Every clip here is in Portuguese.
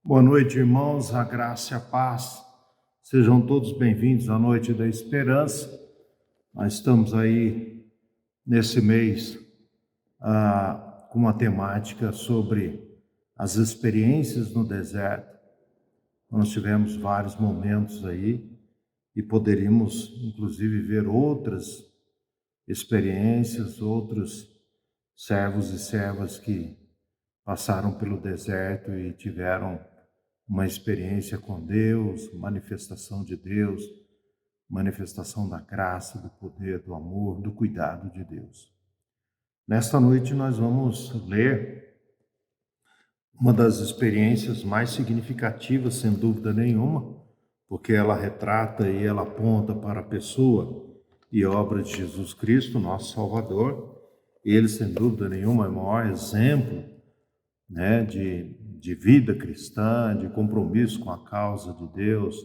Boa noite, irmãos, a graça e a paz. Sejam todos bem-vindos à Noite da Esperança. Nós estamos aí nesse mês com uma temática sobre as experiências no deserto. Nós tivemos vários momentos aí e poderíamos, inclusive, ver outras experiências, outros servos e servas que passaram pelo deserto e tiveram uma experiência com Deus, manifestação de Deus, manifestação da graça, do poder, do amor, do cuidado de Deus. Nesta noite nós vamos ler uma das experiências mais significativas, sem dúvida nenhuma, porque ela retrata e ela aponta para a pessoa e obra de Jesus Cristo, nosso Salvador. Ele, sem dúvida nenhuma, é o maior exemplo de vida cristã, de compromisso com a causa de Deus,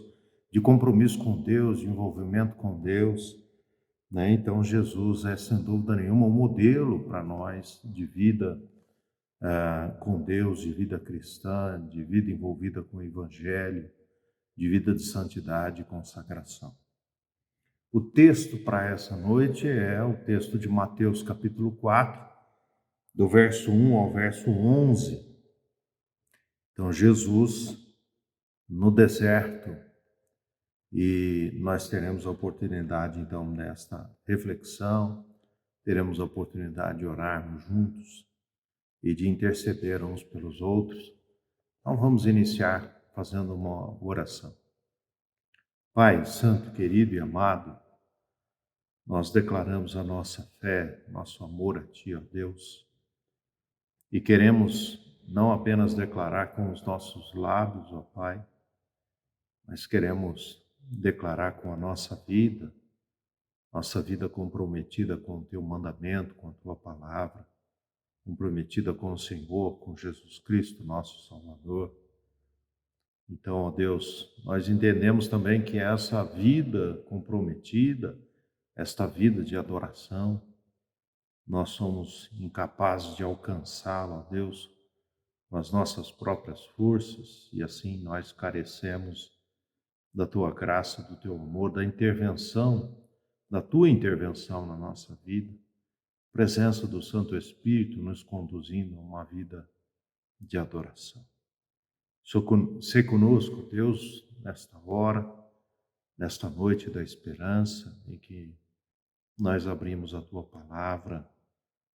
de compromisso com Deus, de envolvimento com Deus. Então, Jesus é, sem dúvida nenhuma, um modelo para nós de vida com Deus, de vida cristã, de vida envolvida com o Evangelho, de vida de santidade e consagração. O texto para essa noite é o texto de Mateus capítulo 4, do verso 1 ao verso 11. Então, Jesus no deserto, e nós teremos a oportunidade, então, desta reflexão, teremos a oportunidade de orarmos juntos e de interceder uns pelos outros. Então, vamos iniciar fazendo uma oração. Pai santo, querido e amado, nós declaramos a nossa fé, nosso amor a Ti, ó Deus, e queremos não apenas declarar com os nossos lábios, ó Pai, mas queremos declarar com a nossa vida comprometida com o Teu mandamento, com a Tua palavra, comprometida com o Senhor, com Jesus Cristo, nosso Salvador. Então, ó Deus, nós entendemos também que essa vida comprometida, esta vida de adoração, nós somos incapazes de alcançá-la, ó Deus, com as nossas próprias forças, e assim nós carecemos da Tua graça, do Teu amor, da Tua intervenção na nossa vida, presença do Santo Espírito nos conduzindo a uma vida de adoração. Se conosco, Deus, nesta hora, nesta noite da esperança, em que nós abrimos a Tua palavra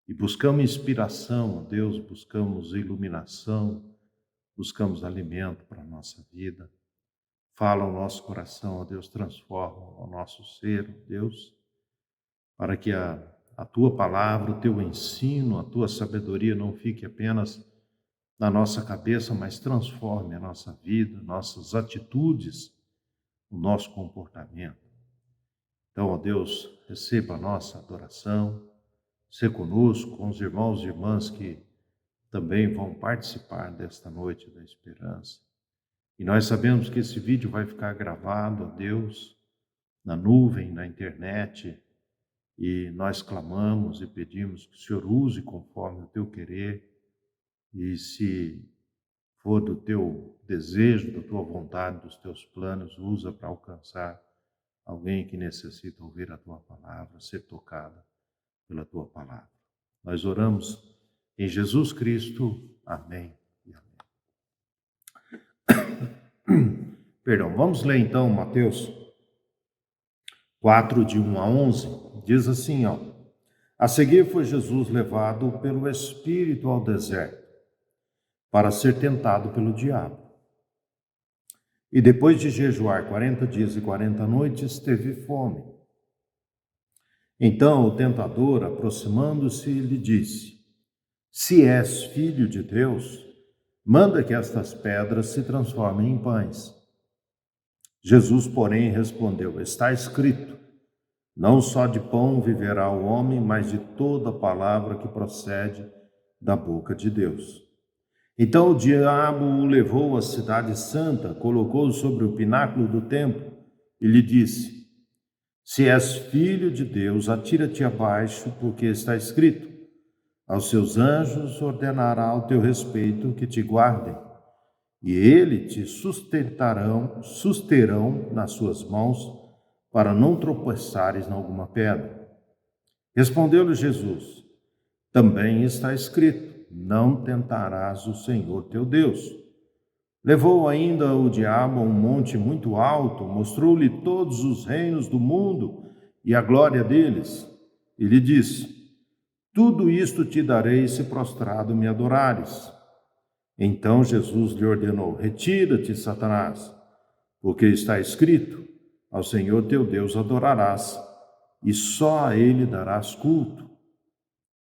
e buscamos inspiração, ó Deus, buscamos iluminação, buscamos alimento para a nossa vida. Fala ao nosso coração, ó Deus, transforma o nosso ser, ó Deus, para que a Tua palavra, o Teu ensino, a Tua sabedoria não fique apenas na nossa cabeça, mas transforme a nossa vida, nossas atitudes, o nosso comportamento. Então, ó Deus, receba a nossa adoração, se conosco, com os irmãos e irmãs que também vão participar desta noite da esperança. E nós sabemos que esse vídeo vai ficar gravado, ó Deus, na nuvem, na internet, e nós clamamos e pedimos que o Senhor use conforme o Teu querer, e se for do Teu desejo, da Tua vontade, dos Teus planos, usa para alcançar alguém que necessita ouvir a Tua palavra, ser tocada pela Tua palavra. Nós oramos em Jesus Cristo. Amém e amém. Perdão, vamos ler então Mateus 4, de 1 a 11. Diz assim, ó. A seguir foi Jesus levado pelo Espírito ao deserto, para ser tentado pelo diabo. E depois de jejuar 40 dias e 40 noites, teve fome. Então o tentador, aproximando-se, lhe disse: Se és filho de Deus, manda que estas pedras se transformem em pães. Jesus, porém, respondeu: Está escrito, não só de pão viverá o homem, mas de toda palavra que procede da boca de Deus. Então o diabo o levou à cidade santa, colocou-o sobre o pináculo do templo e lhe disse: Se és filho de Deus, atira-te abaixo, porque está escrito: aos seus anjos ordenará ao teu respeito que te guardem, e ele te susterão nas suas mãos, para não tropeçares em alguma pedra. Respondeu-lhe Jesus: também está escrito: não tentarás o Senhor teu Deus. Levou ainda o diabo a um monte muito alto, mostrou-lhe todos os reinos do mundo e a glória deles, e lhe disse: tudo isto te darei se prostrado me adorares. Então Jesus lhe ordenou: retira-te, Satanás, porque está escrito: ao Senhor teu Deus adorarás, e só a ele darás culto.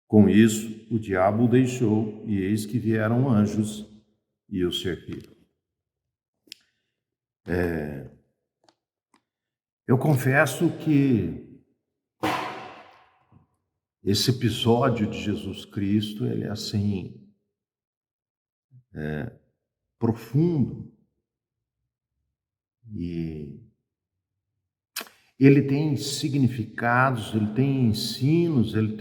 Com isso, o diabo o deixou, e eis que vieram anjos e o serviram. Eu confesso que esse episódio de Jesus Cristo, ele é assim, profundo, e ele tem significados, ele tem ensinos, ele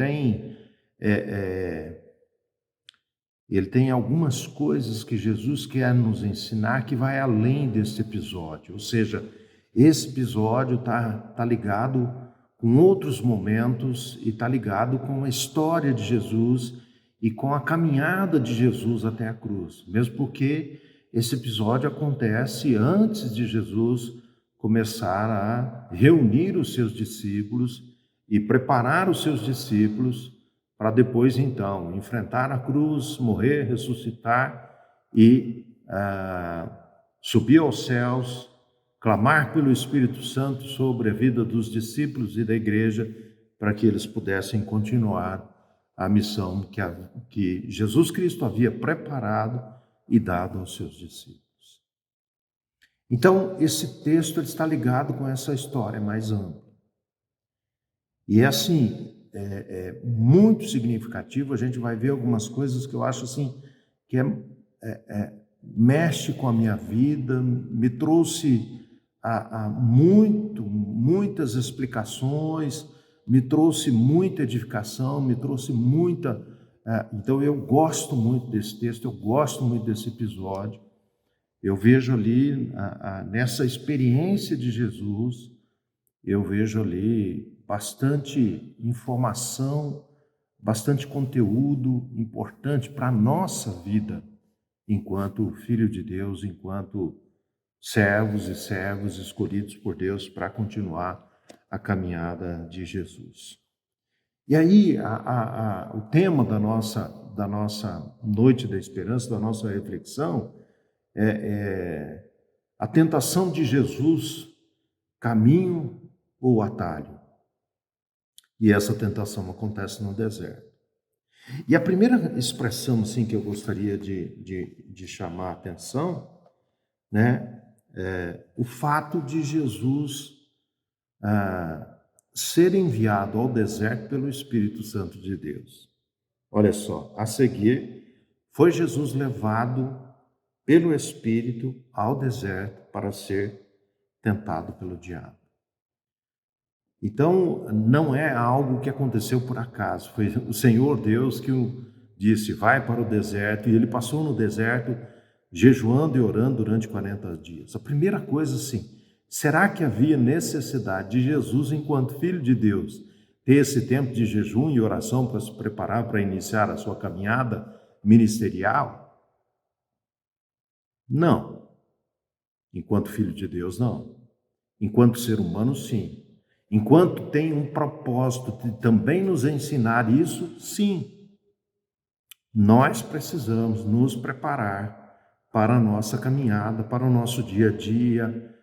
tem algumas coisas que Jesus quer nos ensinar que vai além desse episódio. Ou seja, esse episódio está ligado com outros momentos e está ligado com a história de Jesus e com a caminhada de Jesus até a cruz. Mesmo porque esse episódio acontece antes de Jesus começar a reunir os seus discípulos e preparar os seus discípulos para depois, então, enfrentar a cruz, morrer, ressuscitar e subir aos céus, clamar pelo Espírito Santo sobre a vida dos discípulos e da igreja, para que eles pudessem continuar a missão que Jesus Cristo havia preparado e dado aos seus discípulos. Então, esse texto ele está ligado com essa história mais ampla. E é assim, muito significativo. A gente vai ver algumas coisas que eu acho assim, que mexe com a minha vida, me trouxe muitas explicações, me trouxe muita edificação, me trouxe muita... Então eu gosto muito desse texto, eu gosto muito desse episódio. Eu vejo ali, nessa experiência de Jesus, eu vejo ali bastante informação, bastante conteúdo importante para a nossa vida, enquanto filho de Deus, enquanto servos e servas escolhidos por Deus para continuar a caminhada de Jesus. E aí, o tema da nossa Noite da Esperança, da nossa reflexão, é a tentação de Jesus, caminho ou atalho. E essa tentação acontece no deserto. E a primeira expressão assim, que eu gostaria de chamar a atenção, né, o fato de Jesus ser enviado ao deserto pelo Espírito Santo de Deus. Olha só, a seguir, foi Jesus levado pelo Espírito ao deserto para ser tentado pelo diabo. Então, não é algo que aconteceu por acaso. Foi o Senhor Deus que o disse: vai para o deserto. E ele passou no deserto, jejuando e orando durante 40 dias. A primeira coisa, assim, será que havia necessidade de Jesus, enquanto Filho de Deus, ter esse tempo de jejum e oração para se preparar para iniciar a sua caminhada ministerial? Não. Enquanto Filho de Deus, não. Enquanto ser humano, sim. Enquanto tem um propósito de também nos ensinar isso, sim. Nós precisamos nos preparar para a nossa caminhada, para o nosso dia a dia,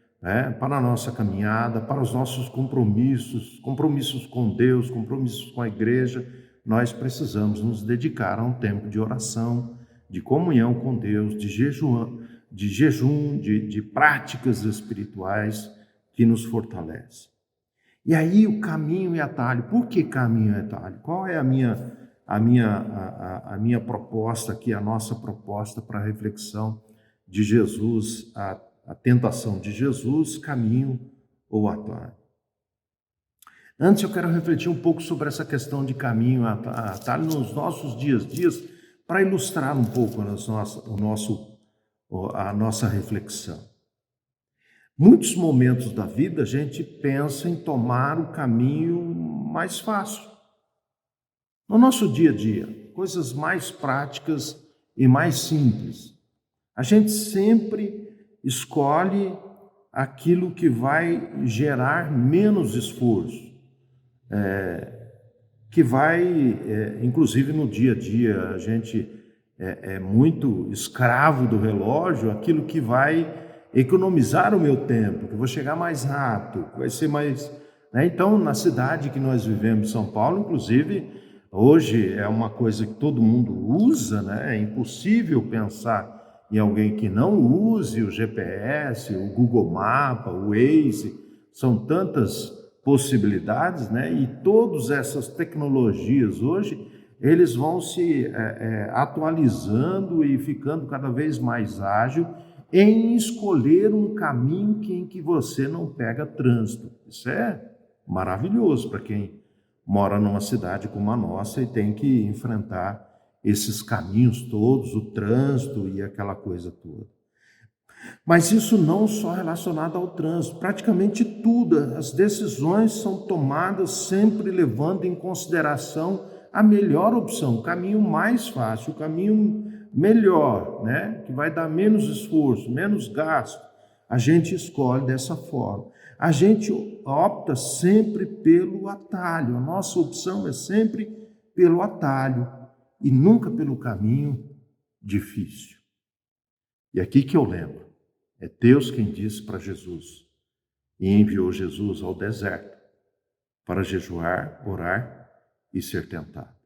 para a nossa caminhada, para os nossos compromissos com Deus, compromissos com a igreja. Nós precisamos nos dedicar a um tempo de oração, de comunhão com Deus, de jejum, de práticas espirituais que nos fortalecem. E aí o caminho e atalho. Por que caminho e atalho? Qual é a minha proposta aqui, a nossa proposta para a reflexão de Jesus, a tentação de Jesus, caminho ou atalho? Antes eu quero refletir um pouco sobre essa questão de caminho e atalho nos nossos dias, para ilustrar um pouco o nosso a nossa reflexão. Muitos momentos da vida a gente pensa em tomar o caminho mais fácil. No nosso dia a dia, coisas mais práticas e mais simples. A gente sempre escolhe aquilo que vai gerar menos esforço, que vai, inclusive no dia a dia, a gente é muito escravo do relógio, aquilo que vai economizar o meu tempo, que eu vou chegar mais rápido, que vai ser mais... né? Então, na cidade que nós vivemos, São Paulo, inclusive, hoje é uma coisa que todo mundo usa, né? É impossível pensar em alguém que não use o GPS, o Google Maps, o Waze, são tantas possibilidades, né? E todas essas tecnologias hoje, eles vão se atualizando e ficando cada vez mais ágil em escolher um caminho em que você não pega trânsito. Isso é maravilhoso para quem mora numa cidade como a nossa e tem que enfrentar esses caminhos todos, o trânsito e aquela coisa toda. Mas isso não só relacionado ao trânsito, praticamente tudo, as decisões são tomadas sempre levando em consideração a melhor opção, o caminho mais fácil, o caminho melhor, né? Que vai dar menos esforço, menos gasto. A gente escolhe dessa forma. A gente opta sempre pelo atalho, a nossa opção é sempre pelo atalho e nunca pelo caminho difícil. E aqui que eu lembro, é Deus quem disse para Jesus e enviou Jesus ao deserto para jejuar, orar e ser tentado.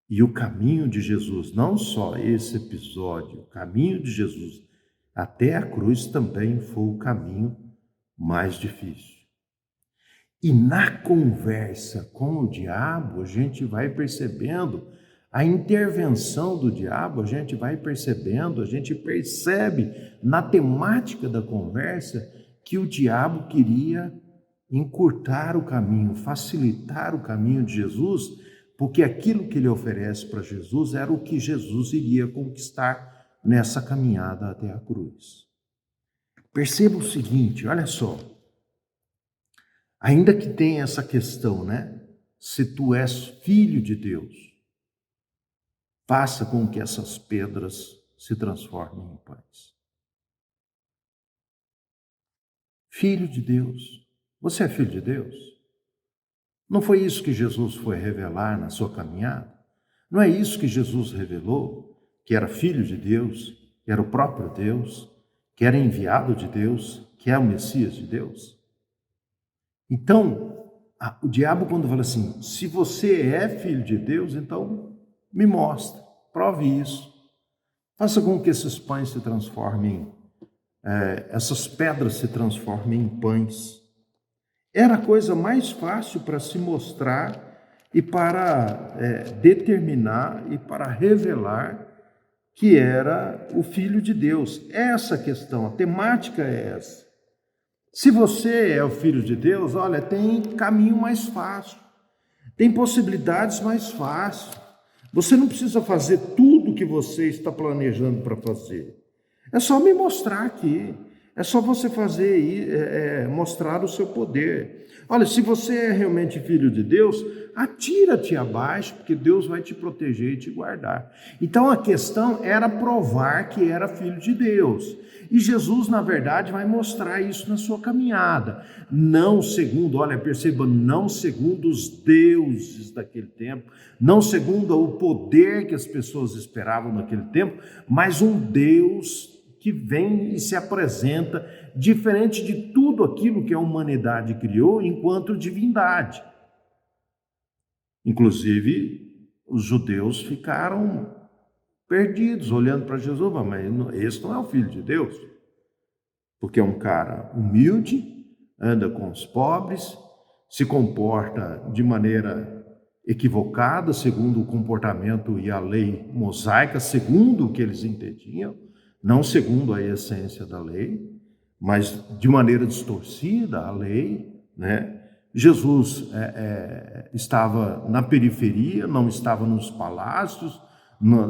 E o caminho de Jesus, não só esse episódio, o caminho de Jesus até a cruz também foi o caminho mais difícil. E na conversa com o diabo, a gente vai percebendo a intervenção do diabo, a gente vai percebendo, a gente percebe na temática da conversa que o diabo queria encurtar o caminho, facilitar o caminho de Jesus, porque aquilo que ele oferece para Jesus era o que Jesus iria conquistar nessa caminhada até a cruz. Perceba o seguinte, olha só, ainda que tenha essa questão, né? Se tu és filho de Deus, faça com que essas pedras se transformem em pães. Filho de Deus, você é filho de Deus? Não foi isso que Jesus foi revelar na sua caminhada? Não é isso que Jesus revelou? Que era filho de Deus, que era o próprio Deus, que era enviado de Deus, que é o Messias de Deus? Então, o diabo quando fala assim, se você é filho de Deus, então me mostre, prove isso. Faça com que esses pães se transformem, essas pedras se transformem em pães. Era a coisa mais fácil para se mostrar e para determinar e para revelar que era o Filho de Deus. Essa questão, a temática é essa. Se você é o Filho de Deus, olha, tem caminho mais fácil, tem possibilidades mais fáceis. Você não precisa fazer tudo o que você está planejando para fazer. É só me mostrar aqui. É só você fazer mostrar o seu poder. Olha, se você é realmente filho de Deus, atira-te abaixo, porque Deus vai te proteger e te guardar. Então a questão era provar que era filho de Deus. E Jesus, na verdade, vai mostrar isso na sua caminhada. Não segundo, olha, perceba, não segundo os deuses daquele tempo, não segundo o poder que as pessoas esperavam naquele tempo, mas um Deus que vem e se apresenta diferente de tudo aquilo que a humanidade criou enquanto divindade. Inclusive, os judeus ficaram perdidos, olhando para Jesus, mas esse não é o Filho de Deus, porque é um cara humilde, anda com os pobres, se comporta de maneira equivocada, segundo o comportamento e a lei mosaica, segundo o que eles entendiam, não segundo a essência da lei, mas de maneira distorcida a lei, né? Jesus estava na periferia, não estava nos palácios,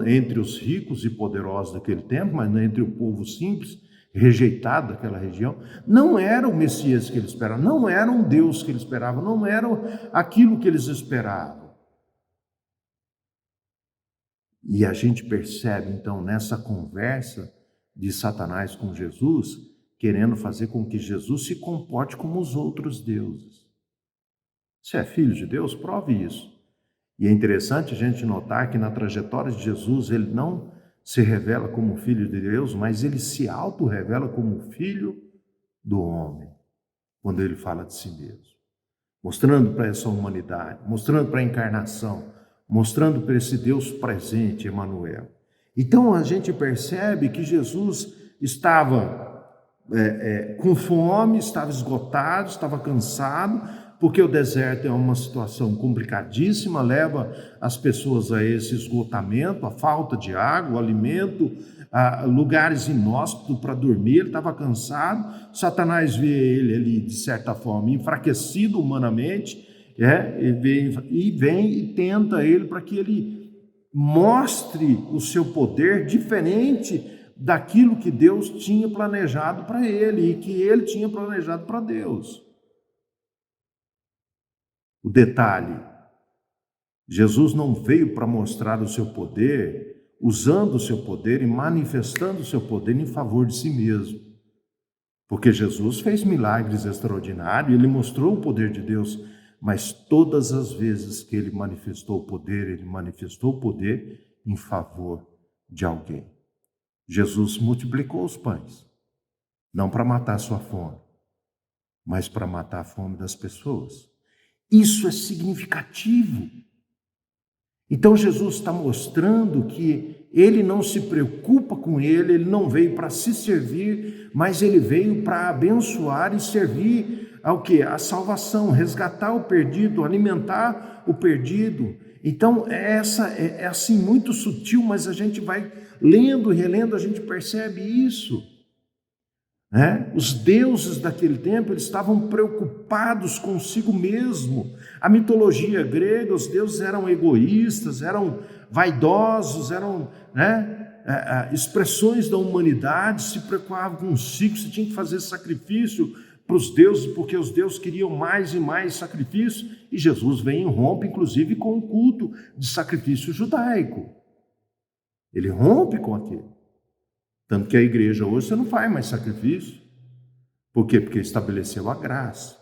entre os ricos e poderosos daquele tempo, mas entre o povo simples, rejeitado daquela região, não era o Messias que eles esperavam, não era um Deus que eles esperavam, não era aquilo que eles esperavam. E a gente percebe, então, nessa conversa de Satanás com Jesus, querendo fazer com que Jesus se comporte como os outros deuses. Se é filho de Deus, prove isso. E é interessante a gente notar que na trajetória de Jesus, ele não se revela como filho de Deus, mas ele se auto-revela como filho do homem, quando ele fala de si mesmo. Mostrando para essa humanidade, mostrando para a encarnação, mostrando para esse Deus presente, Emmanuel. Então a gente percebe que Jesus estava com fome, estava esgotado, estava cansado, porque o deserto é uma situação complicadíssima, leva as pessoas a esse esgotamento, a falta de água, alimento, a lugares inóspitos para dormir. Ele estava cansado. Satanás vê ele ali, de certa forma, enfraquecido humanamente, e vem e tenta ele para que ele mostre o seu poder diferente daquilo que Deus tinha planejado para ele e que ele tinha planejado para Deus. O detalhe, Jesus não veio para mostrar o seu poder, usando o seu poder e manifestando o seu poder em favor de si mesmo. Porque Jesus fez milagres extraordinários, ele mostrou o poder de Deus, mas todas as vezes que ele manifestou o poder em favor de alguém. Jesus multiplicou os pães, não para matar a sua fome, mas para matar a fome das pessoas. Isso é significativo. Então Jesus está mostrando que ele não se preocupa com ele não veio para se servir, mas ele veio para abençoar e servir ao quê? A salvação, resgatar o perdido, alimentar o perdido. Então é assim muito sutil, mas a gente vai lendo e relendo, a gente percebe isso. Os deuses daquele tempo, eles estavam preocupados consigo mesmo. A mitologia grega, os deuses eram egoístas, eram vaidosos, eram expressões da humanidade, se preocupavam consigo, se tinha que fazer sacrifício para os deuses, porque os deuses queriam mais e mais sacrifício, e Jesus vem e rompe, inclusive, com o culto de sacrifício judaico. Ele rompe com aquilo. Tanto que a igreja hoje você não faz mais sacrifício. Por quê? Porque estabeleceu a graça.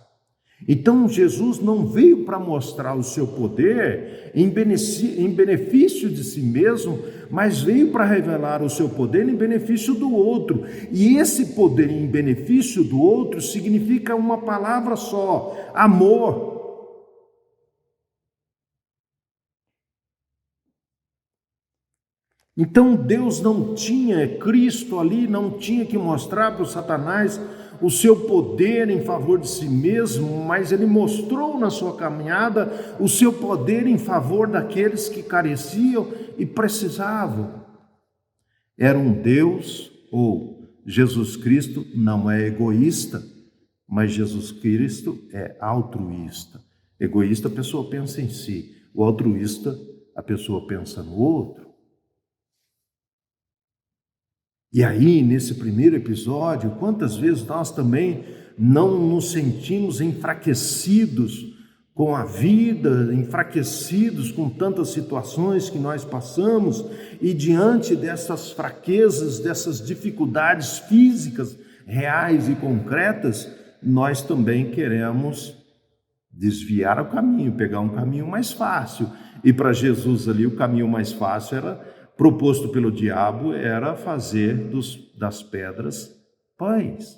Então Jesus não veio para mostrar o seu poder em benefício de si mesmo, mas veio para revelar o seu poder em benefício do outro. E esse poder em benefício do outro significa uma palavra só: amor. Então Deus não tinha, Cristo ali não tinha que mostrar para o Satanás o seu poder em favor de si mesmo, mas ele mostrou na sua caminhada o seu poder em favor daqueles que careciam e precisavam. Era um Deus, ou Jesus Cristo não é egoísta, mas Jesus Cristo é altruísta. Egoísta, a pessoa pensa em si, o altruísta, a pessoa pensa no outro. E aí, nesse primeiro episódio, quantas vezes nós também não nos sentimos enfraquecidos com a vida, enfraquecidos com tantas situações que nós passamos, e diante dessas fraquezas, dessas dificuldades físicas, reais e concretas, nós também queremos desviar o caminho, pegar um caminho mais fácil. E para Jesus ali, o caminho mais fácil era proposto pelo diabo, era fazer das pedras pães.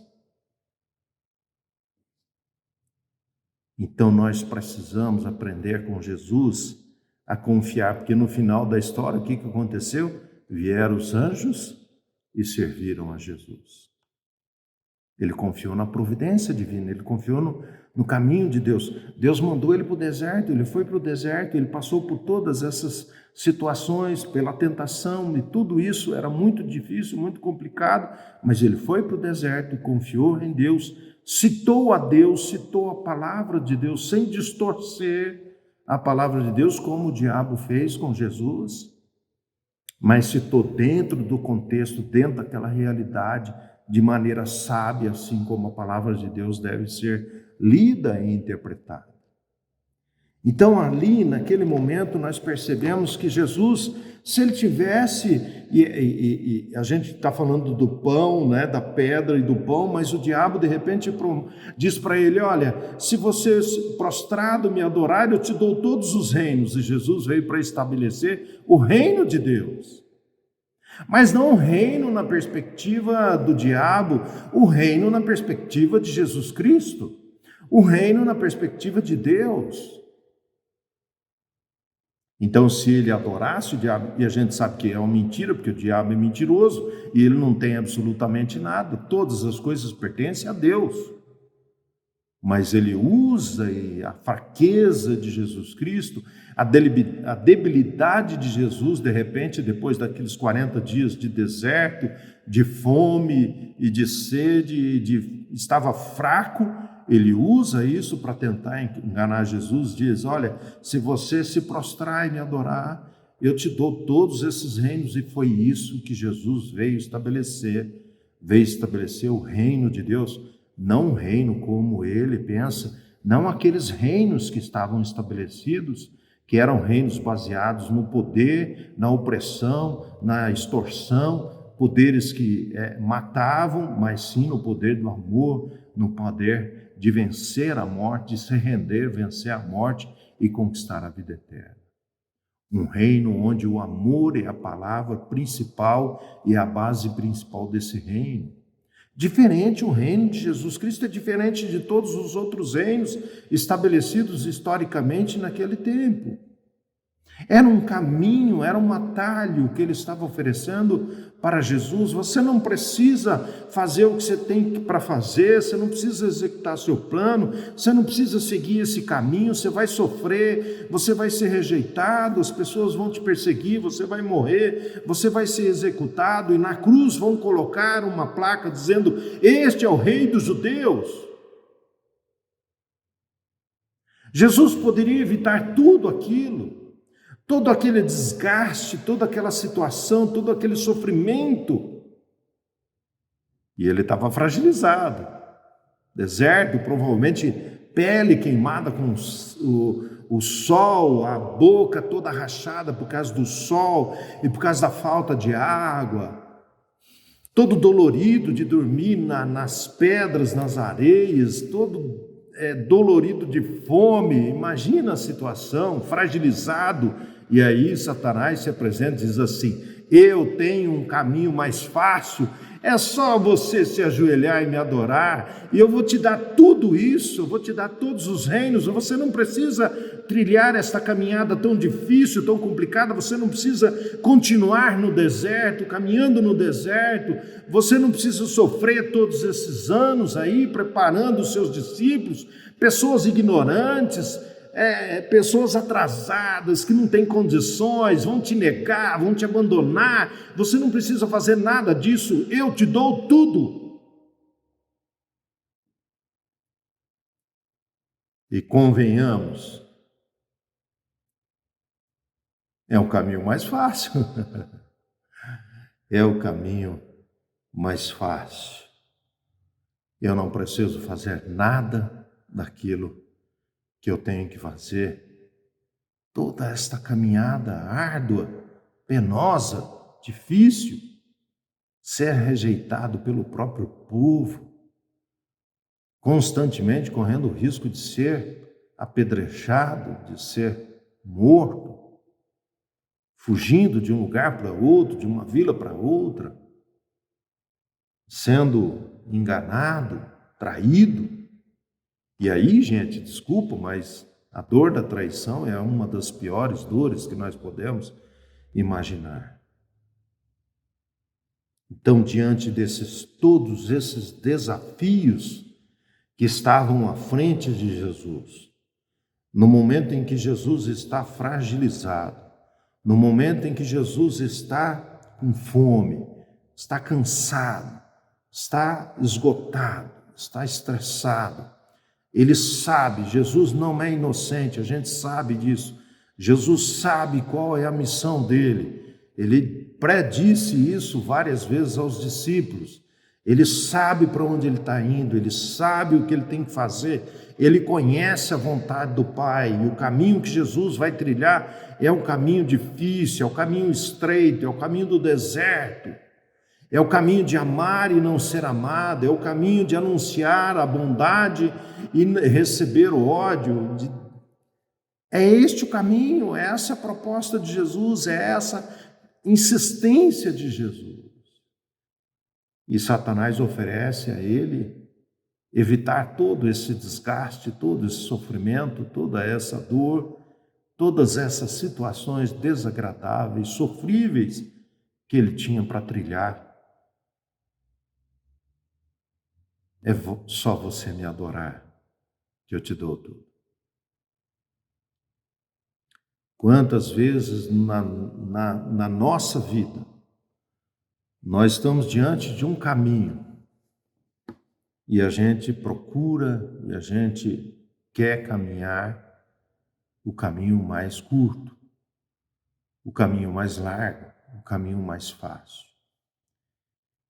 Então nós precisamos aprender com Jesus a confiar, porque no final da história, o que aconteceu? Vieram os anjos e serviram a Jesus. Ele confiou na providência divina, ele confiou no caminho de Deus. Deus mandou ele para o deserto, ele foi para o deserto, ele passou por todas essas situações, pela tentação, e tudo isso era muito difícil, muito complicado, mas ele foi para o deserto, confiou em Deus, citou a Deus, citou a palavra de Deus, sem distorcer a palavra de Deus, como o diabo fez com Jesus. Mas se estou dentro do contexto, dentro daquela realidade, de maneira sábia, assim como a palavra de Deus deve ser lida e interpretada. Então, ali, naquele momento, nós percebemos que Jesus, se ele tivesse, e a gente está falando do pão, né, da pedra e do pão, mas o diabo, de repente, diz para ele: olha, se você prostrado me adorar, eu te dou todos os reinos. E Jesus veio para estabelecer o reino de Deus. Mas não o reino na perspectiva do diabo, o reino na perspectiva de Jesus Cristo, o reino na perspectiva de Deus. Então, se ele adorasse o diabo, e a gente sabe que é uma mentira, porque o diabo é mentiroso, e ele não tem absolutamente nada, todas as coisas pertencem a Deus. Mas ele usa a fraqueza de Jesus Cristo, a debilidade de Jesus, de repente, depois daqueles 40 dias de deserto, de fome e de sede, estava fraco. Ele usa isso para tentar enganar Jesus, diz: olha, se você se prostrar e me adorar, eu te dou todos esses reinos. E foi isso que Jesus veio estabelecer o reino de Deus, não um reino como ele pensa, não aqueles reinos que estavam estabelecidos, que eram reinos baseados no poder, na opressão, na extorsão, poderes que matavam, mas sim no poder do amor, no poder de vencer a morte, de se render, vencer a morte e conquistar a vida eterna. Um reino onde o amor é a palavra principal e a base principal desse reino. Diferente, o reino de Jesus Cristo é diferente de todos os outros reinos estabelecidos historicamente naquele tempo. Era um caminho, era um atalho que ele estava oferecendo para Jesus. Você não precisa fazer o que você tem para fazer, você não precisa executar seu plano, você não precisa seguir esse caminho, você vai sofrer, você vai ser rejeitado, as pessoas vão te perseguir, você vai morrer, você vai ser executado, e na cruz vão colocar uma placa dizendo: este é o Rei dos Judeus. Jesus poderia evitar tudo aquilo, todo aquele desgaste, toda aquela situação, todo aquele sofrimento. E ele estava fragilizado. Deserto, provavelmente pele queimada com o sol, a boca toda rachada por causa do sol e por causa da falta de água. Todo dolorido de dormir nas pedras, nas areias, todo dolorido de fome. Imagina a situação, fragilizado. E aí Satanás se apresenta e diz assim: eu tenho um caminho mais fácil, é só você se ajoelhar e me adorar, e eu vou te dar tudo isso, eu vou te dar todos os reinos, você não precisa trilhar esta caminhada tão difícil, tão complicada, você não precisa continuar no deserto, caminhando no deserto, você não precisa sofrer todos esses anos aí, preparando os seus discípulos, pessoas ignorantes, pessoas atrasadas, que não têm condições, vão te negar, vão te abandonar. Você não precisa fazer nada disso, eu te dou tudo. E convenhamos, é o caminho mais fácil. É o caminho mais fácil. Eu não preciso fazer nada daquilo que eu tenho que fazer. Toda esta caminhada árdua, penosa, difícil, ser rejeitado pelo próprio povo, constantemente correndo o risco de ser apedrejado, de ser morto, fugindo de um lugar para outro, de uma vila para outra, sendo enganado, traído. E aí, gente, desculpa, mas a dor da traição é uma das piores dores que nós podemos imaginar. Então, diante todos esses desafios que estavam à frente de Jesus, no momento em que Jesus está fragilizado, no momento em que Jesus está com fome, está cansado, está esgotado, está estressado, ele sabe, Jesus não é inocente, a gente sabe disso. Jesus sabe qual é a missão dele. Ele predisse isso várias vezes aos discípulos. Ele sabe para onde ele está indo, ele sabe o que ele tem que fazer, ele conhece a vontade do Pai, e o caminho que Jesus vai trilhar é um caminho difícil, é o caminho estreito, é o caminho do deserto, é o caminho de amar e não ser amado, é o caminho de anunciar a bondade e receber o ódio. É este o caminho, é essa a proposta de Jesus, é essa insistência de Jesus. E Satanás oferece a ele evitar todo esse desgaste, todo esse sofrimento, toda essa dor, todas essas situações desagradáveis, sofríveis que ele tinha para trilhar. É só você me adorar que eu te dou tudo. Quantas vezes na nossa vida nós estamos diante de um caminho e a gente procura e a gente quer caminhar o caminho mais curto, o caminho mais largo, o caminho mais fácil.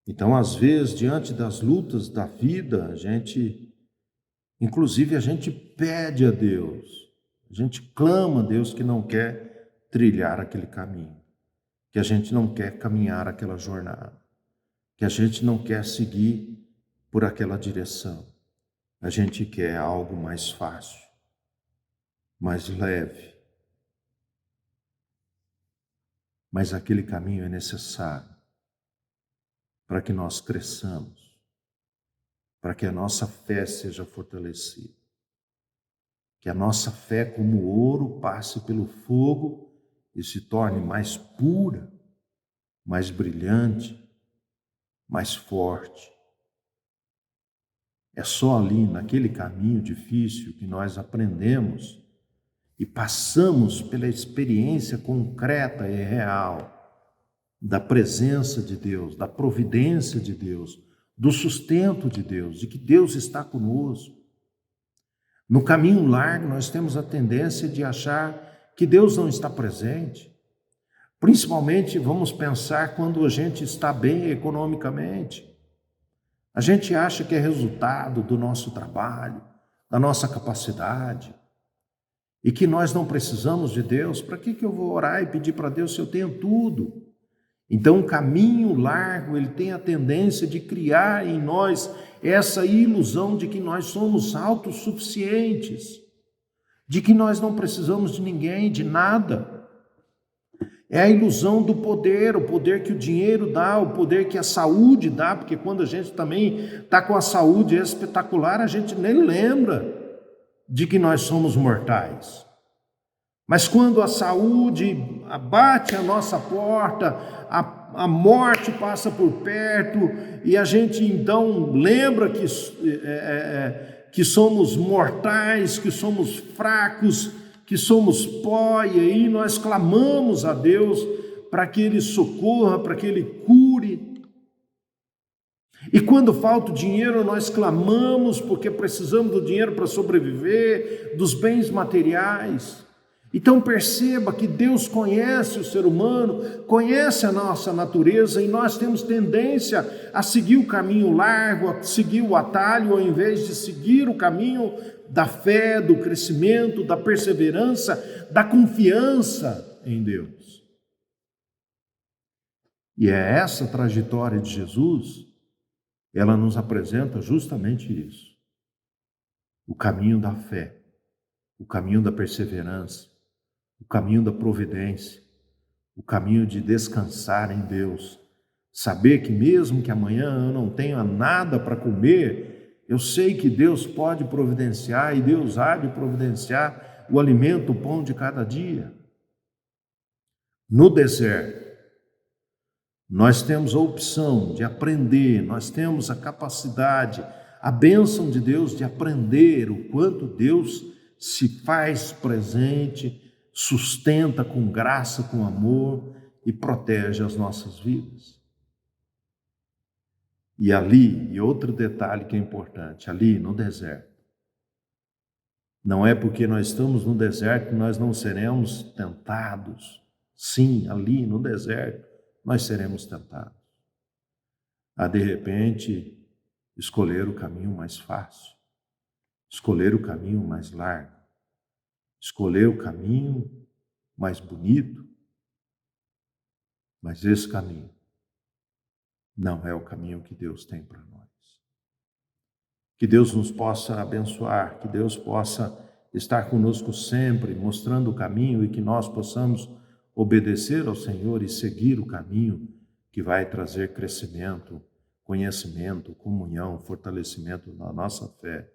Então, às vezes, diante das lutas da vida, inclusive a gente pede a Deus, a gente clama a Deus que não quer trilhar aquele caminho, que a gente não quer caminhar aquela jornada, que a gente não quer seguir por aquela direção. A gente quer algo mais fácil, mais leve. Mas aquele caminho é necessário para que nós cresçamos, para que a nossa fé seja fortalecida, que a nossa fé como ouro passe pelo fogo e se torne mais pura, mais brilhante, mais forte. É só ali, naquele caminho difícil, que nós aprendemos e passamos pela experiência concreta e real da presença de Deus, da providência de Deus, do sustento de Deus, de que Deus está conosco. No caminho largo, nós temos a tendência de achar que Deus não está presente. Principalmente, vamos pensar quando a gente está bem economicamente. A gente acha que é resultado do nosso trabalho, da nossa capacidade, e que nós não precisamos de Deus. Para que eu vou orar e pedir para Deus se eu tenho tudo? Então, o caminho largo, ele tem a tendência de criar em nós essa ilusão de que nós somos autossuficientes, de que nós não precisamos de ninguém, de nada. É a ilusão do poder, o poder que o dinheiro dá, o poder que a saúde dá, porque quando a gente também está com a saúde espetacular, a gente nem lembra de que nós somos mortais. Mas quando a saúde bate a nossa porta, a morte passa por perto e a gente então lembra que somos mortais, que somos fracos, que somos pó, e aí nós clamamos a Deus para que Ele socorra, para que Ele cure. E quando falta o dinheiro, nós clamamos porque precisamos do dinheiro para sobreviver, dos bens materiais. Então perceba que Deus conhece o ser humano, conhece a nossa natureza, e nós temos tendência a seguir o caminho largo, a seguir o atalho, ao invés de seguir o caminho da fé, do crescimento, da perseverança, da confiança em Deus. E é essa trajetória de Jesus, ela nos apresenta justamente isso. O caminho da fé, o caminho da perseverança, o caminho da providência, o caminho de descansar em Deus. Saber que mesmo que amanhã eu não tenha nada para comer, eu sei que Deus pode providenciar e Deus há de providenciar o alimento, o pão de cada dia. No deserto, nós temos a opção de aprender, nós temos a capacidade, a bênção de Deus de aprender o quanto Deus se faz presente, sustenta com graça, com amor e protege as nossas vidas. E ali, e outro detalhe que é importante, ali no deserto, não é porque nós estamos no deserto que nós não seremos tentados, Sim, ali no deserto, nós seremos tentados a, de repente, escolher o caminho mais fácil, escolher o caminho mais largo, escolher o caminho mais bonito, mas esse caminho não é o caminho que Deus tem para nós. Que Deus nos possa abençoar, que Deus possa estar conosco sempre, mostrando o caminho, e que nós possamos obedecer ao Senhor e seguir o caminho que vai trazer crescimento, conhecimento, comunhão, fortalecimento na nossa fé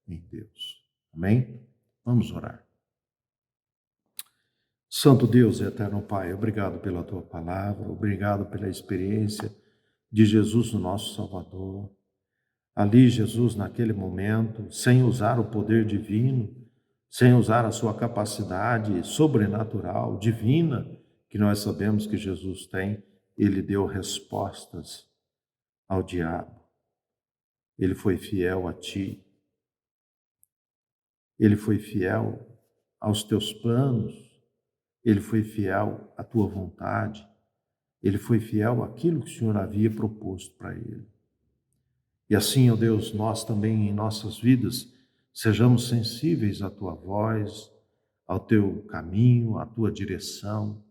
em Deus. Amém? Vamos orar. Santo Deus e eterno Pai, obrigado pela Tua palavra, obrigado pela experiência de Jesus, o nosso Salvador. Ali, Jesus, naquele momento, sem usar o poder divino, sem usar a sua capacidade sobrenatural, divina, que nós sabemos que Jesus tem, ele deu respostas ao diabo. Ele foi fiel a ti. Ele foi fiel aos teus planos. Ele foi fiel à tua vontade. Ele foi fiel àquilo que o Senhor havia proposto para ele. E assim, ó Deus, nós também em nossas vidas sejamos sensíveis à tua voz, ao teu caminho, à tua direção,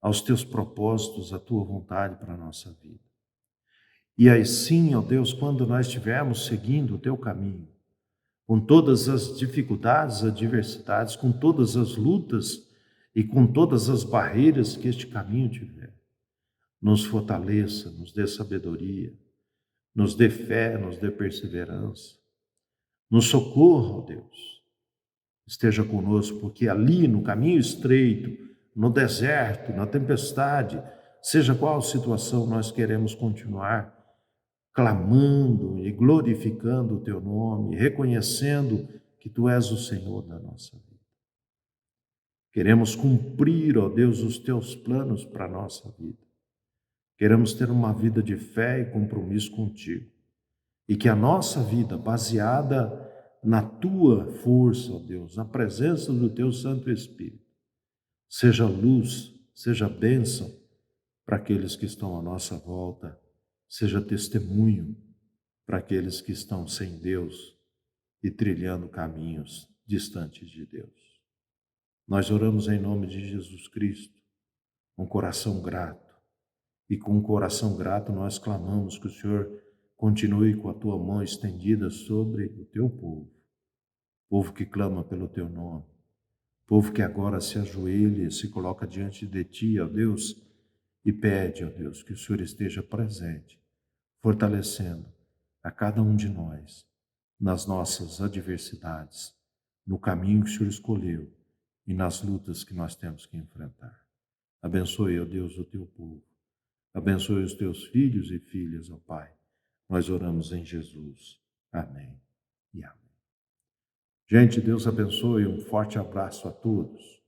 aos teus propósitos, à tua vontade para a nossa vida. E assim, ó Deus, quando nós estivermos seguindo o teu caminho, com todas as dificuldades, adversidades, com todas as lutas e com todas as barreiras que este caminho tiver, nos fortaleça, nos dê sabedoria, nos dê fé, nos dê perseverança, nos socorra, ó Deus. Esteja conosco, porque ali no caminho estreito, no deserto, na tempestade, seja qual a situação, nós queremos continuar clamando e glorificando o teu nome, reconhecendo que tu és o Senhor da nossa vida. Queremos cumprir, ó Deus, os teus planos para a nossa vida. Queremos ter uma vida de fé e compromisso contigo. E que a nossa vida, baseada na tua força, ó Deus, na presença do teu Santo Espírito, seja luz, seja bênção para aqueles que estão à nossa volta, seja testemunho para aqueles que estão sem Deus e trilhando caminhos distantes de Deus. Nós oramos em nome de Jesus Cristo, com coração grato, e com um coração grato nós clamamos que o Senhor continue com a tua mão estendida sobre o teu povo que clama pelo teu nome, povo que agora se ajoelha e se coloca diante de ti, ó Deus, e pede, ó Deus, que o Senhor esteja presente, fortalecendo a cada um de nós nas nossas adversidades, no caminho que o Senhor escolheu e nas lutas que nós temos que enfrentar. Abençoe, ó Deus, o teu povo. Abençoe os teus filhos e filhas, ó Pai. Nós oramos em Jesus. Amém e amém. Gente, Deus abençoe. Um forte abraço a todos.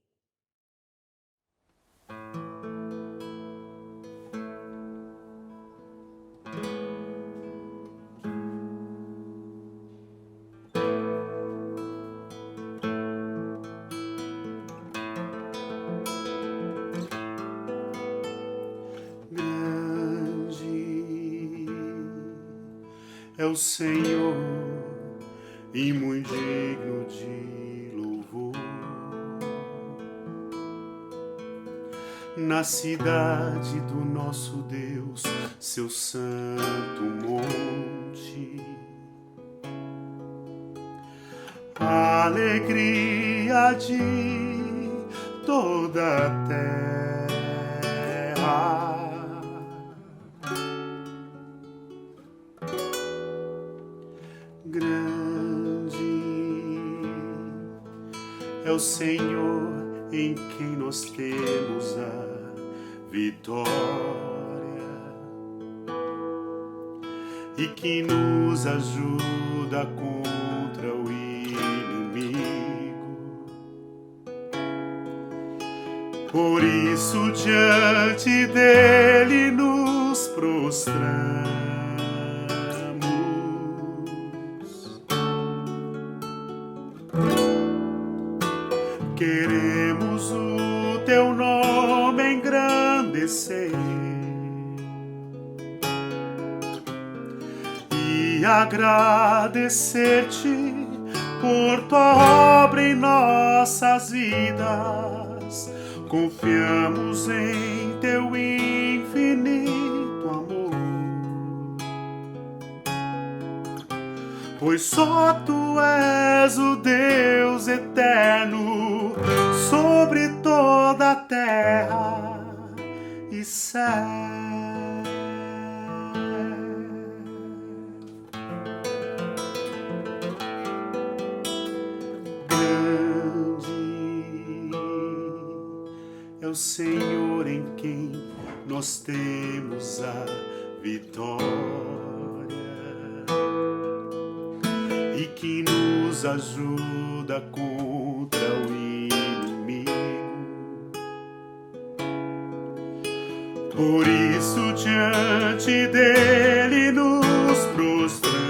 É o Senhor e muito digno de louvor. Na cidade do nosso Deus, seu santo monte, a alegria de toda a terra. Grande é o Senhor em quem nós temos a vitória e que nos ajuda contra o inimigo. Por isso diante dele nos prostramos. Queremos o teu nome engrandecer e agradecer-te por tua obra em nossas vidas. Confiamos em teu infinito amor, pois só tu és o Deus eterno sobre toda a terra e céu. É o Senhor em quem nós temos a vitória e que nos ajuda contra o inimigo. Por isso diante dele nos prostramos.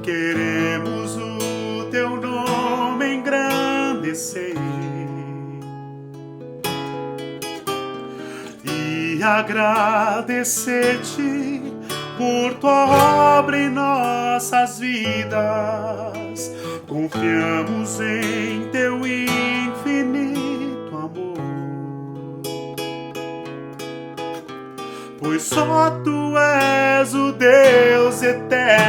Queremos o teu nome engrandecer e agradecer-te por tua obra em nossas vidas. Confiamos em teu infinito amor, pois só tu és o Deus eterno